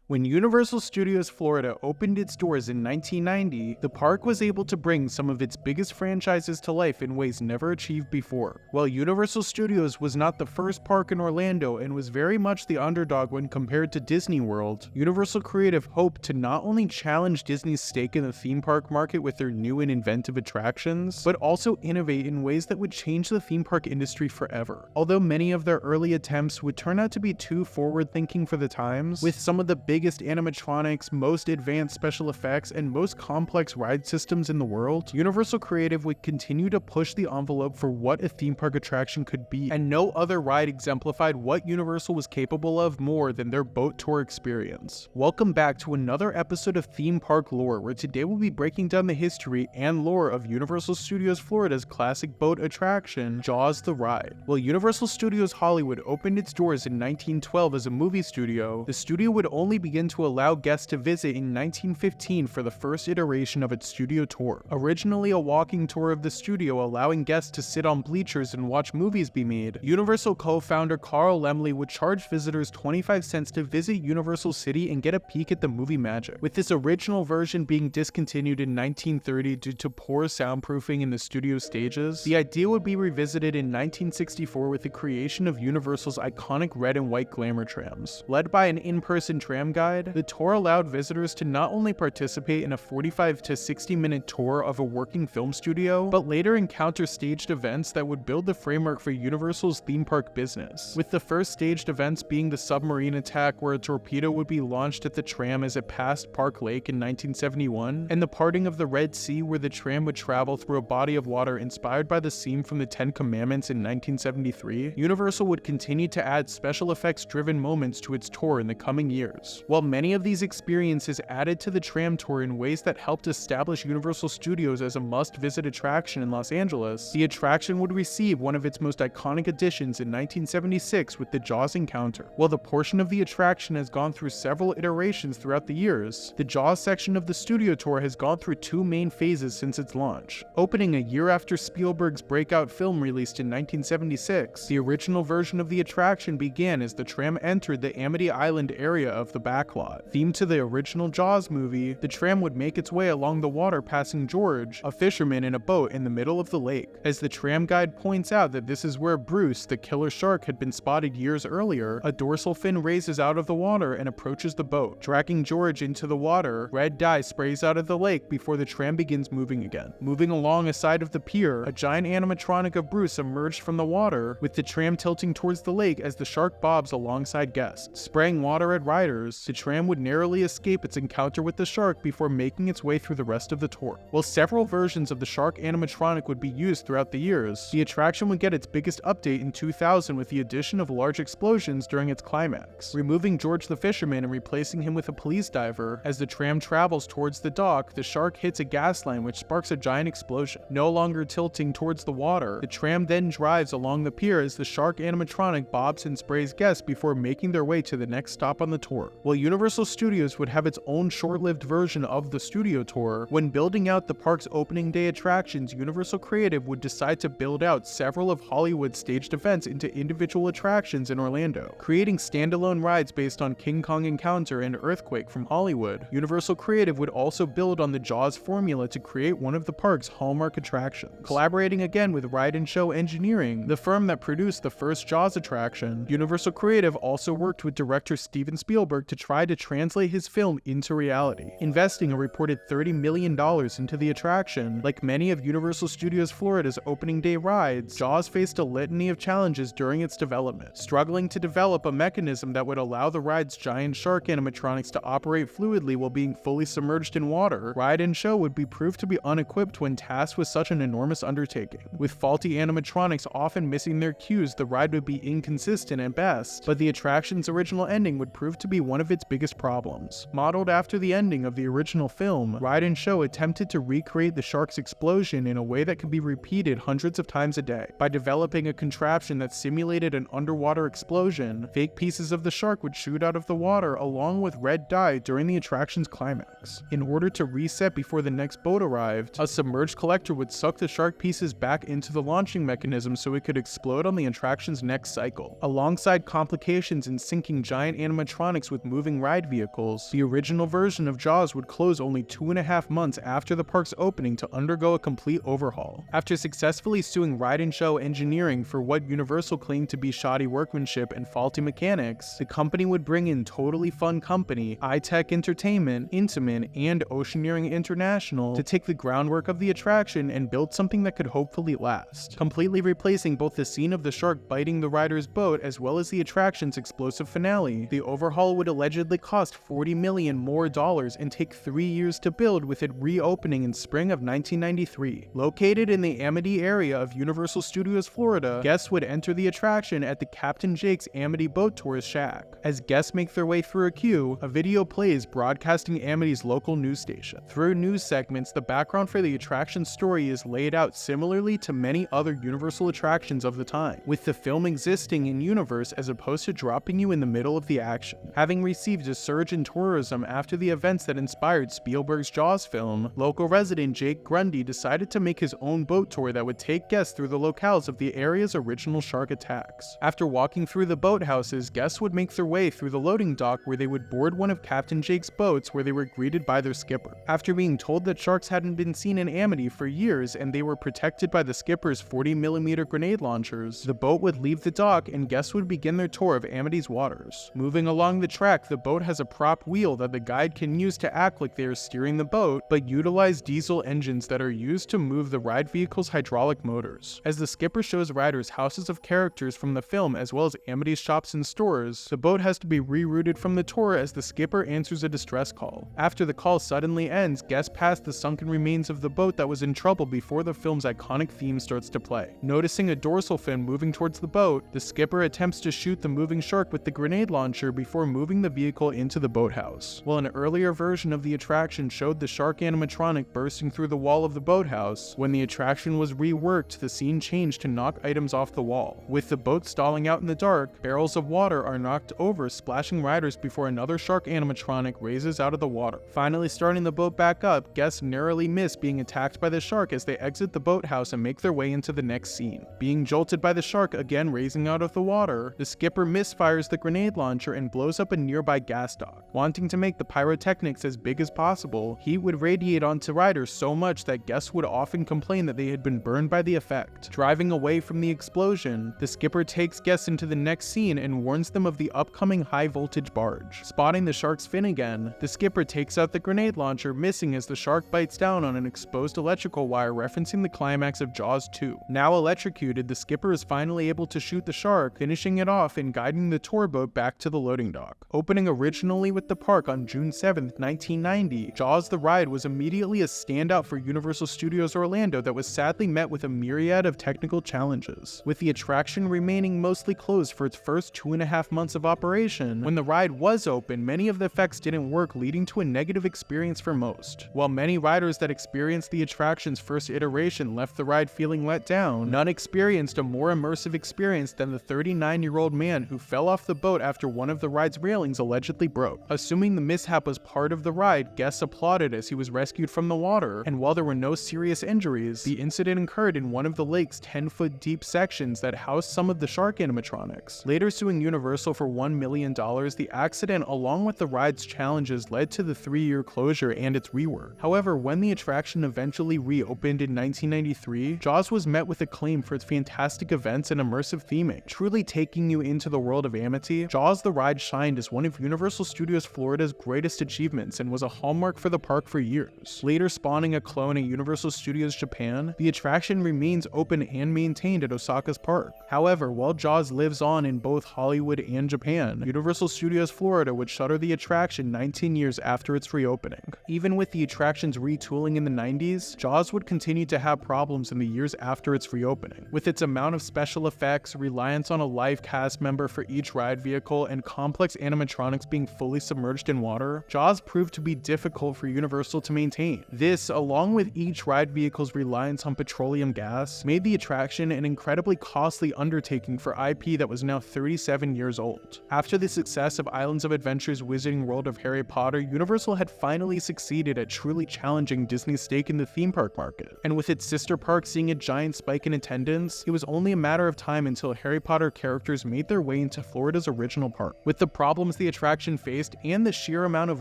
When Universal Studios Florida opened its doors in 1990, the park was able to bring some of its biggest franchises to life in ways never achieved before. While Universal Studios was not the first park in Orlando and was very much the underdog when compared to Disney World, Universal Creative hoped to not only challenge Disney's stake in the theme park market with their new and inventive attractions, but also innovate in ways that would change the theme park industry forever. Although many of their early attempts would turn out to be too forward-thinking for the times, with some of the biggest animatronics, most advanced special effects, and most complex ride systems in the world, Universal Creative would continue to push the envelope for what a theme park attraction could be, and no other ride exemplified what Universal was capable of more than their boat tour experience. Welcome back to another episode of Theme Park Lore, where today we'll be breaking down the history and lore of Universal Studios Florida's classic boat attraction, Jaws the Ride. While Universal Studios Hollywood opened its doors in 1912 as a movie studio, the studio would only begin to allow guests to visit in 1915 for the first iteration of its studio tour. Originally a walking tour of the studio allowing guests to sit on bleachers and watch movies be made, Universal co-founder Carl Laemmle would charge visitors 25 cents to visit Universal City and get a peek at the movie magic. With this original version being discontinued in 1930 due to poor soundproofing in the studio stages, the idea would be revisited in 1964 with the creation of Universal's iconic red and white glamour trams. Led by an in-person tram guide, the tour allowed visitors to not only participate in a 45 to 60-minute tour of a working film studio, but later encounter staged events that would build the framework for Universal's theme park business, with the first staged events being the submarine attack where a torpedo would be launched at the tram as it passed Park Lake in 1971, and the parting of the Red Sea where the tram would travel through a body of water inspired by the scene from the Ten Commandments in 1973. Universal would continue to add special effects-driven moments to its tour in the coming years. While many of these experiences added to the tram tour in ways that helped establish Universal Studios as a must-visit attraction in Los Angeles, the attraction would receive one of its most iconic additions in 1976 with the Jaws encounter. While the portion of the attraction has gone through several iterations throughout the years, the Jaws section of the studio tour has gone through two main phases since its launch. Opening a year after Spielberg's breakout film released in 1976, the original version of the attraction began as the tram entered the Amity Island area of the backlot. Themed to the original Jaws movie, the tram would make its way along the water passing George, a fisherman in a boat in the middle of the lake. As the tram guide points out that this is where Bruce, the killer shark, had been spotted years earlier, a dorsal fin raises out of the water and approaches the boat. Dragging George into the water, red dye sprays out of the lake before the tram begins moving again. Moving along a side of the pier, a giant animatronic of Bruce emerged from the water, with the tram tilting towards the lake as the shark bobs alongside guests. Spraying water at riders, the tram would narrowly escape its encounter with the shark before making its way through the rest of the tour. While several versions of the shark animatronic would be used throughout the years, the attraction would get its biggest update in 2000 with the addition of large explosions during its climax, removing George the fisherman and replacing him with a police diver. As the tram travels towards the dock, the shark hits a gas line which sparks a giant explosion. No longer tilting towards the water, the tram then drives along the pier as the shark animatronic bobs and sprays guests before making their way to the next stop on the tour. While Universal Studios would have its own short-lived version of the studio tour, when building out the park's opening day attractions, Universal Creative would decide to build out several of Hollywood's staged events into individual attractions in Orlando, creating standalone rides based on King Kong Encounter and Earthquake from Hollywood. Universal Creative would also build on the Jaws formula to create one of the park's hallmark attractions. Collaborating again with Ride and Show Engineering, the firm that produced the first Jaws attraction, Universal Creative also worked with director Steven Spielberg to try to translate his film into reality, investing a reported $30 million into the attraction. Like many of Universal Studios Florida's opening day rides, Jaws faced a litany of challenges during its development, struggling to develop a mechanism that would allow the ride's giant shark animatronics to operate fluidly while being fully submerged in water. Ride and Show would be proved to be unequipped when tasked with such an enormous undertaking. With faulty animatronics often missing their cues, the ride would be inconsistent at best, but the attraction's original ending would prove to be one of its biggest problems. Modeled after the ending of the original film, Ride and Show attempted to recreate the shark's explosion in a way that could be repeated hundreds of times a day. By developing a contraption that simulated an underwater explosion, fake pieces of the shark would shoot out of the water along with red dye during the attraction's climax. In order to reset before the next boat arrived, a submerged collector would suck the shark pieces back into the launching mechanism so it could explode on the attraction's next cycle. Alongside complications in syncing giant animatronics with moving moving ride vehicles, the original version of Jaws would close only 2.5 months after the park's opening to undergo a complete overhaul. After successfully suing Ride and Show Engineering for what Universal claimed to be shoddy workmanship and faulty mechanics, the company would bring in Totally Fun Company, iTech Entertainment, Intamin, and Oceaneering International to take the groundwork of the attraction and build something that could hopefully last, completely replacing both the scene of the shark biting the rider's boat as well as the attraction's explosive finale. The overhaul would allegedly cost $40 million more and take 3 years to build, with it reopening in spring of 1993. Located in the Amity area of Universal Studios Florida, guests would enter the attraction at the Captain Jake's Amity Boat Tours shack. As guests make their way through a queue, a video plays broadcasting Amity's local news station. Through news segments, the background for the attraction's story is laid out similarly to many other Universal attractions of the time, with the film existing in universe as opposed to dropping you in the middle of the action. Having received a surge in tourism after the events that inspired Spielberg's Jaws film, local resident Jake Grundy decided to make his own boat tour that would take guests through the locales of the area's original shark attacks. After walking through the boathouses, guests would make their way through the loading dock where they would board one of Captain Jake's boats, where they were greeted by their skipper. After being told that sharks hadn't been seen in Amity for years and they were protected by the skipper's 40mm grenade launchers, the boat would leave the dock and guests would begin their tour of Amity's waters. Moving along the track, the boat has a prop wheel that the guide can use to act like they are steering the boat, but utilize diesel engines that are used to move the ride vehicle's hydraulic motors. As the skipper shows riders houses of characters from the film as well as Amity's shops and stores, the boat has to be rerouted from the tour as the skipper answers a distress call. After the call suddenly ends, guests pass the sunken remains of the boat that was in trouble before the film's iconic theme starts to play. Noticing a dorsal fin moving towards the boat, the skipper attempts to shoot the moving shark with the grenade launcher before moving the vehicle into the boathouse. While an earlier version of the attraction showed the shark animatronic bursting through the wall of the boathouse, when the attraction was reworked, the scene changed to knock items off the wall. With the boat stalling out in the dark, barrels of water are knocked over, splashing riders before another shark animatronic raises out of the water. Finally starting the boat back up, guests narrowly miss being attacked by the shark as they exit the boathouse and make their way into the next scene. Being jolted by the shark again raising out of the water, the skipper misfires the grenade launcher and blows up a nearby gas dock. Wanting to make the pyrotechnics as big as possible, heat would radiate onto riders so much that guests would often complain that they had been burned by the effect. Driving away from the explosion, the skipper takes guests into the next scene and warns them of the upcoming high-voltage barge. Spotting the shark's fin again, the skipper takes out the grenade launcher, missing as the shark bites down on an exposed electrical wire, referencing the climax of Jaws 2. Now electrocuted, the skipper is finally able to shoot the shark, finishing it off and guiding the tour boat back to the loading dock. Opening originally with the park on June 7, 1990, Jaws the ride was immediately a standout for Universal Studios Orlando that was sadly met with a myriad of technical challenges, with the attraction remaining mostly closed for its first 2.5 months of operation. When the ride was open, many of the effects didn't work, leading to a negative experience for most. While many riders that experienced the attraction's first iteration left the ride feeling let down, none experienced a more immersive experience than the 39-year-old man who fell off the boat after one of the ride's railings allegedly broke. Assuming the mishap was part of the ride, guests applauded as he was rescued from the water, and while there were no serious injuries, the incident occurred in one of the lake's 10-foot deep sections that housed some of the shark animatronics. Later suing Universal for $1 million, the accident along with the ride's challenges led to the 3-year closure and its rework. However, when the attraction eventually reopened in 1993, Jaws was met with acclaim for its fantastic events and immersive theming. Truly taking you into the world of Amity, Jaws the ride shined as one of Universal Studios Florida's greatest achievements and was a hallmark for the park for years. Later spawning a clone at Universal Studios Japan, the attraction remains open and maintained at Osaka's park. However, while Jaws lives on in both Hollywood and Japan, Universal Studios Florida would shutter the attraction 19 years after its reopening. Even with the attraction's retooling in the 90s, Jaws would continue to have problems in the years after its reopening. With its amount of special effects, reliance on a live cast member for each ride vehicle, and complex animatronics being fully submerged in water, Jaws proved to be difficult for Universal to maintain. This, along with each ride vehicle's reliance on petroleum gas, made the attraction an incredibly costly undertaking for IP that was now 37 years old. After the success of Islands of Adventure's Wizarding World of Harry Potter, Universal had finally succeeded at truly challenging Disney's stake in the theme park market. And with its sister park seeing a giant spike in attendance, it was only a matter of time until Harry Potter characters made their way into Florida's original park. With the problems the the attraction faced and the sheer amount of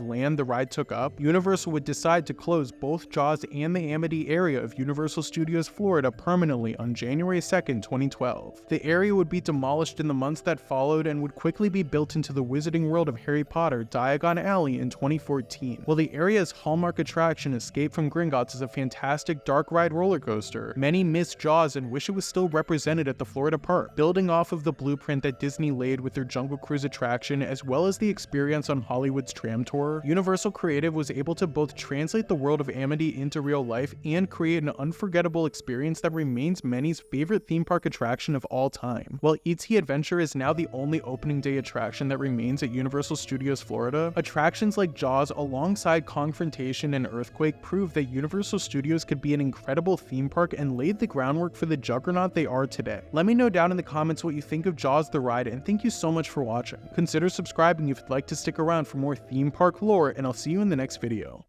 land the ride took up, Universal would decide to close both Jaws and the Amity area of Universal Studios Florida permanently on January 2nd, 2012. The area would be demolished in the months that followed and would quickly be built into the Wizarding World of Harry Potter, Diagon Alley in 2014. While the area's hallmark attraction, Escape from Gringotts, is a fantastic dark ride roller coaster, many miss Jaws and wish it was still represented at the Florida park. Building off of the blueprint that Disney laid with their Jungle Cruise attraction, as well as the experience on Hollywood's tram tour, Universal Creative was able to both translate the world of Amity into real life and create an unforgettable experience that remains many's favorite theme park attraction of all time. While E.T. Adventure is now the only opening day attraction that remains at Universal Studios Florida, attractions like Jaws alongside Confrontation and Earthquake prove that Universal Studios could be an incredible theme park and laid the groundwork for the juggernaut they are today. Let me know down in the comments what you think of Jaws the ride, and thank you so much for watching. Consider subscribing if you'd like to stick around for more theme park lore, and I'll see you in the next video.